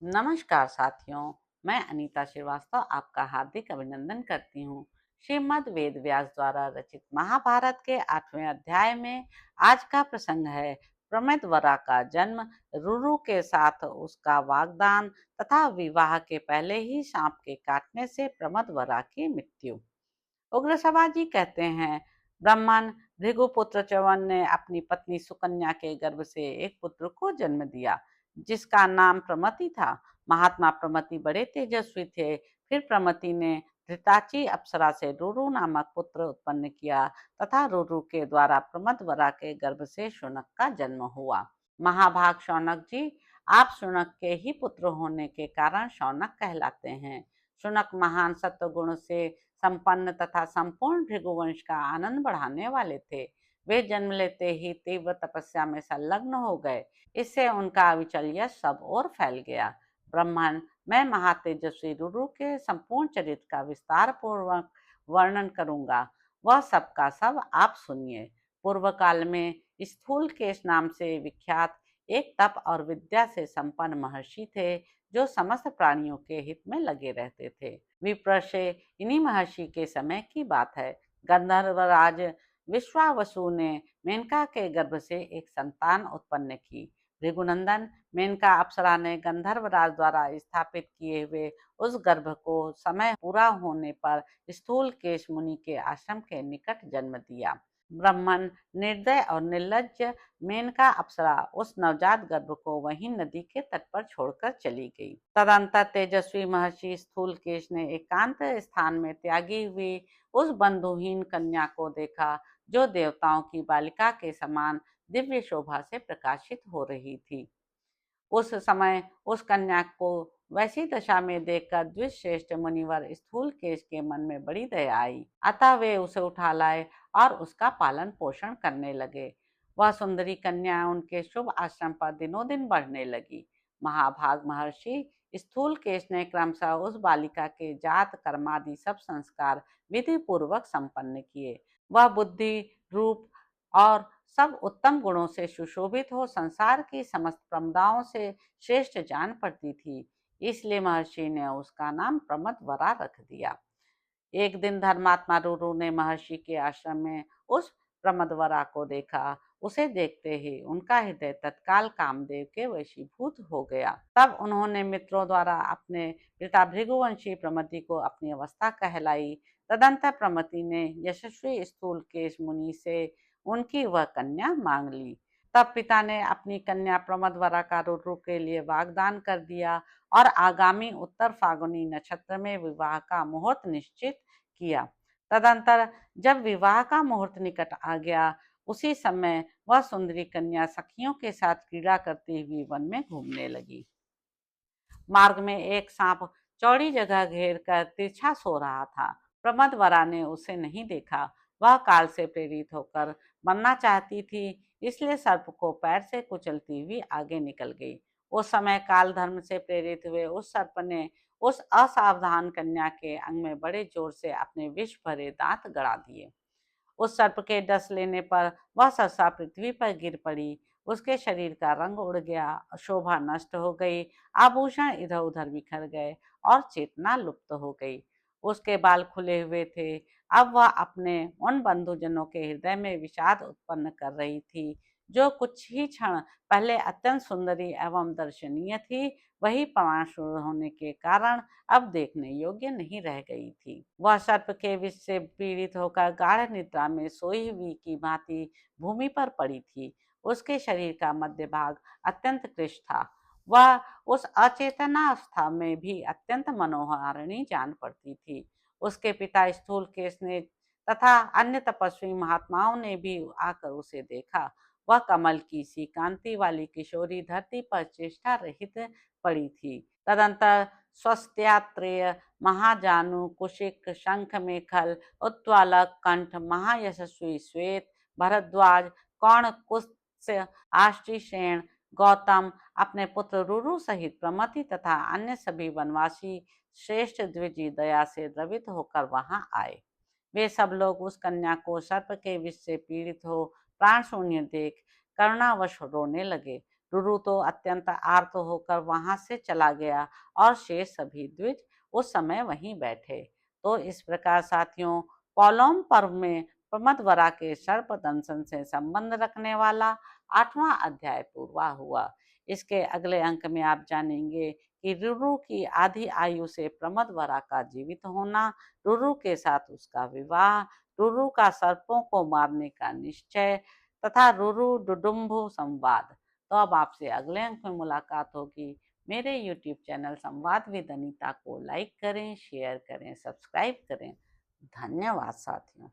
नमस्कार साथियों, मैं अनीता श्रीवास्तव आपका हार्दिक अभिनंदन करती हूँ। श्रीमद् वेद व्यास द्वारा रचित महाभारत के 8वें अध्याय में आज का प्रसंग है प्रमितवरा का जन्म, रुरु के साथ उसका वागदान तथा विवाह के पहले ही सांप के काटने से प्रमदवरा की मृत्यु। उग्रसभा जी कहते हैं, ब्राह्मण भृगुपुत्र च्यवन ने अपनी पत्नी सुकन्या के गर्भ से एक पुत्र को जन्म दिया, जिसका नाम प्रमति था। महात्मा प्रमति बड़े तेजस्वी थे। फिर प्रमति ने धृताची अप्सरा से रुरु नामक पुत्र उत्पन्न किया तथा रुरु के द्वारा प्रमदवरा के गर्भ से शौनक का जन्म हुआ। महाभाग शौनक जी, आप शौनक के ही पुत्र होने के कारण शौनक कहलाते हैं। शौनक महान सत्वगुण से संपन्न तथा संपूर्ण भृगुवंश का आनंद बढ़ाने वाले थे। वे जन्म लेते ही तीव्र तपस्या में संलग्न हो गए। इससे उनका अविचल सब ओर फैल गया। ब्रह्मण, मैं महातेजस्वी रुरु के संपूर्ण चरित्र का विस्तार पूर्वक वर्णन करूंगा। वह सबका सब आप सुनिए। पूर्व काल में स्थूल केश नाम से विख्यात एक तप और विद्या से संपन्न महर्षि थे, जो समस्त प्राणियों के हित में लगे रहते थे। विप्र से इन्हीं महर्षि के समय की बात है। गंधर्वराज विश्वावसु ने मेनका के गर्भ से एक संतान उत्पन्न की। भृगुनंदन, मेनका अप्सरा ने गंधर्वराज द्वारा स्थापित किए हुए उस गर्भ को समय पूरा होने पर स्थूल केश मुनि के आश्रम के निकट जन्म दिया। ब्राह्मण, निर्दय और निर्लज्ज मेनका अप्सरा उस नवजात गर्भ को वहीं नदी के तट पर छोड़कर चली गई। तदंतर तेजस्वी महर्षि स्थूलकेश ने एकांत स्थान में त्यागी हुई उस बंधुहीन कन्या को देखा, जो देवताओं की बालिका के समान दिव्य शोभा से प्रकाशित हो रही थी। उस समय उस कन्या को वैसी दशा में देखकर द्विश्रेष्ठ मुनिवर स्थूलकेश के मन में बड़ी दया आई। अतः वे उसे उठा लाए और उसका पालन पोषण करने लगे। वह सुंदरी कन्या उनके शुभ आश्रम पर दिनों दिन बढ़ने लगी। महाभाग महर्षि स्थूलकेश ने क्रमशः उस बालिका के जात कर्मादि सब संस्कार विधि पूर्वक संपन्न किए। वह बुद्धि, रूप और सब उत्तम गुणों से सुशोभित हो संसार की समस्त प्रमदाओं से श्रेष्ठ जान पड़ती थी। इसलिए महर्षि ने उसका नाम प्रमदवरा रख दिया। एक दिन धर्मात्मा रुरु ने महर्षि के आश्रम में उस प्रमदवरा को देखा। उसे देखते ही उनका हृदय तत्काल कामदेव के वशीभूत हो गया। तब उन्होंने मित्रों द्वारा अपने पिता भृगुवंशी प्रमति को अपनी अवस्था कहलाई। तदंतर प्रमति ने यशस्वी स्थूलकेश मुनि से उनकी वह कन्या मांग ली। तब पिता ने अपनी कन्या प्रमदवरा का रुरु के लिए वाग्दान कर दिया और आगामी उत्तर फागुनी नक्षत्र में विवाह का मुहूर्त निश्चित किया। तदंतर जब विवाह का मुहूर्त निकट आ गया, उसी समय वह सुंदरी कन्या सखियों के साथ क्रीड़ा करती हुई वन में घूमने लगी। मार्ग में एक सांप चौड़ी जगह घेर कर तिरछा सो रहा था। प्रमदवरा ने उसे नहीं देखा। वह काल से प्रेरित होकर मरना चाहती थी, इसलिए सर्प को पैर से कुचलती हुई आगे निकल गई। उस समय काल धर्म से प्रेरित हुए उस सर्प ने उस असावधान कन्या के अंग में बड़े जोर से अपने विष भरे दांत गड़ा दिए। उस सर्प के डस लेने पर वह सहसा पृथ्वी पर गिर पड़ी। उसके शरीर का रंग उड़ गया, शोभा नष्ट हो गई, आभूषण इधर उधर बिखर गए और चेतना लुप्त हो गई। उसके बाल खुले हुए थे। अब वह अपने उन बंधुजनों के हृदय में विषाद उत्पन्न कर रही थी, जो कुछ ही क्षण पहले अत्यंत सुंदरी एवं दर्शनीय थी। वही प्राणशूर होने के कारण अब देखने योग्य नहीं रह गई थी। वह सर्प के विष से पीड़ित होकर गाढ़ निद्रा में सोई हुई की भांति भूमि पर पड़ी थी। उसके शरीर का मध्य भाग अत्यंत कृश था। वह उस अचेतनावस्था में भी अत्यंत मनोहारिणी जान पड़ती थी। उसके पिता स्थूलकेश ने तथा अन्य तपस्वी महात्माओं ने भी आकर उसे देखा। वह कमल की सी कांति वाली किशोरी धरती पर चेष्टा रहित पड़ी थी। तदंतर स्वस्त्यात्रेय, महाजानु, कुशिक, शंख मेखल, उत्वालक, कंठ, महायशस्वी श्वेत, भरद्वाज, कौण, कुत्स्य, आष्टीसेन, गौतम अपने पुत्र रुरु सहित प्रमति तथा अन्य सभी वनवासी श्रेष्ठ द्विजी दया से द्रवित होकर वहां आए। वे सब लोग उस कन्या को सर्प के विष से पीड़ित हो प्राण शून्य देख करुणावश रोने लगे। रुरु तो अत्यंत आर्त होकर वहां से चला गया और शेष सभी द्विज उस समय वहीं बैठे। तो इस प्रकार साथियों, पौलोम पर्व में प्रमदवरा के सर्प दंशन से संबंध रखने वाला 8वां अध्याय पूरा हुआ। इसके अगले अंक में आप जानेंगे कि रुरु की आधी आयु से प्रमदवरा का जीवित होना, रुरु के साथ उसका विवाह, रुरु का सर्पों को मारने का निश्चय तथा रुरु डुडुम्भु संवाद। तो अब आपसे अगले अंक में मुलाकात होगी। मेरे YouTube चैनल संवाद विद अनीता को लाइक करें, शेयर करें, सब्सक्राइब करें। धन्यवाद साथियों।